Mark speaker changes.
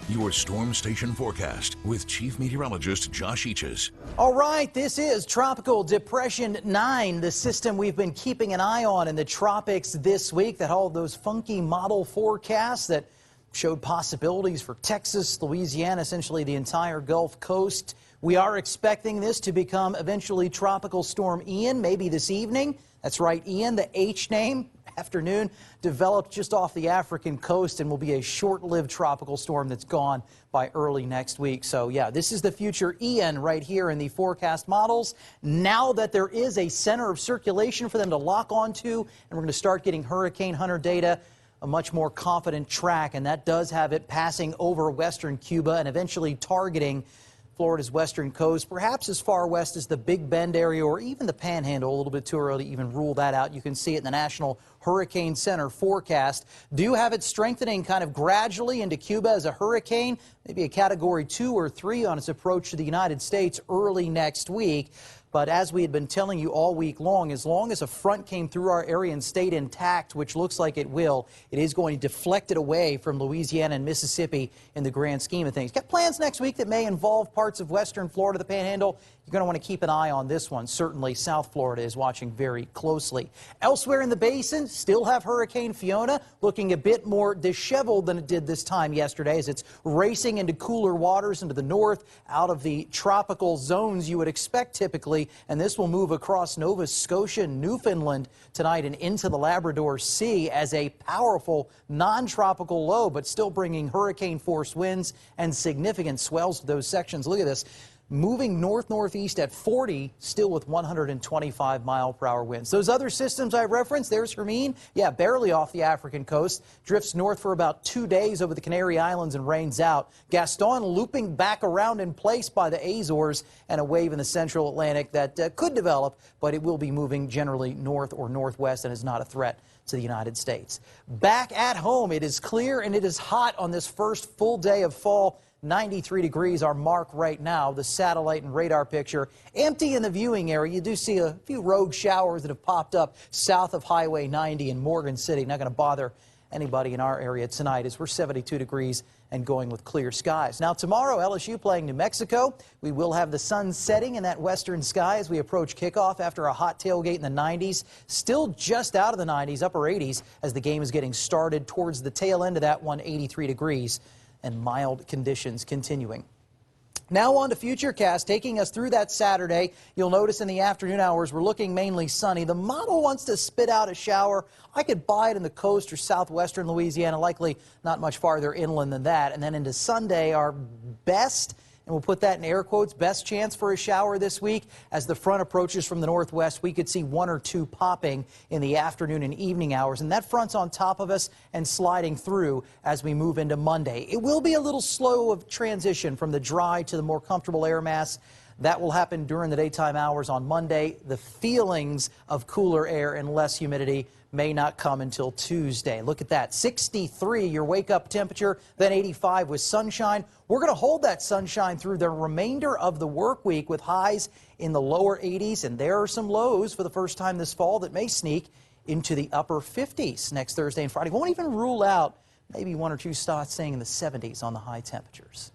Speaker 1: Your storm station forecast with Chief Meteorologist Josh Eaches.
Speaker 2: All right, this is Tropical Depression 9, the system we've been keeping an eye on in the tropics this week that held those funky model forecasts that showed possibilities for Texas, Louisiana, essentially the entire Gulf Coast. We are expecting this to become eventually Tropical Storm Ian, maybe this evening. That's right, Ian, the H name. Afternoon, developed just off the African coast and will be a short-lived tropical storm that's gone by early next week. So yeah, this is the future Ian right here in the forecast models. Now that there is a center of circulation for them to lock onto, and we're going to start getting Hurricane Hunter data, a much more confident track, and that does have it passing over western Cuba and eventually targeting Florida's western coast, perhaps as far west as the Big Bend area or even the Panhandle. A little bit too early to even rule that out. You can see it in the National Hurricane Center forecast. Do have it strengthening kind of gradually into Cuba as a hurricane, maybe a Category 2 or 3 on its approach to the United States early next week. But as we had been telling you all week long as a front came through our area and stayed intact, which looks like it will, it is going to deflect it away from Louisiana and Mississippi in the grand scheme of things. Got plans next week that may involve parts of western Florida, the Panhandle. You're going to want to keep an eye on this one. Certainly South Florida is watching very closely. Elsewhere in the basin, still have Hurricane Fiona looking a bit more disheveled than it did this time yesterday as it's racing into cooler waters into the north out of the tropical zones you would expect typically. And this will move across Nova Scotia, Newfoundland tonight and into the Labrador Sea as a powerful non-tropical low, but still bringing hurricane force winds and significant swells to those sections. Look at this. Moving north-northeast at 40, still with 125-mile-per-hour winds. Those other systems I referenced, there's Hermine, yeah, barely off the African coast, drifts north for about 2 days over the Canary Islands and rains out. Gaston looping back around in place by the Azores, and a wave in the central Atlantic that could develop, but it will be moving generally north or northwest and is not a threat to the United States. Back at home, it is clear and it is hot on this first full day of fall. 93 degrees, our mark right now. The satellite and radar picture empty in the viewing area. You do see a few rogue showers that have popped up south of Highway 90 in Morgan City. Not going to bother anybody in our area tonight as we're 72 degrees and going with clear skies. Now tomorrow, LSU playing New Mexico. We will have the sun setting in that western sky as we approach kickoff after a hot tailgate in the 90s. Still just out of the 90s, upper 80s as the game is getting started towards the tail end of that one, 83 degrees. And mild conditions continuing. Now on to Futurecast, taking us through that Saturday. You'll notice in the afternoon hours we're looking mainly sunny. The model wants to spit out a shower. I could buy it in the coast or southwestern Louisiana, likely not much farther inland than that. And then into Sunday, our best, and we'll put that in air quotes, best chance for a shower this week. As the front approaches from the northwest, we could see 1 or 2 popping in the afternoon and evening hours. And that front's on top of us and sliding through as we move into Monday. It will be a little slow of transition from the dry to the more comfortable air mass. That will happen during the daytime hours on Monday. The feelings of cooler air and less humidity may not come until Tuesday. Look at that, 63 your wake-up temperature, then 85 with sunshine. We're going to hold that sunshine through the remainder of the work week with highs in the lower 80s, and there are some lows for the first time this fall that may sneak into the upper 50s next Thursday and Friday. Won't even rule out maybe 1 or 2 spots staying in the 70s on the high temperatures.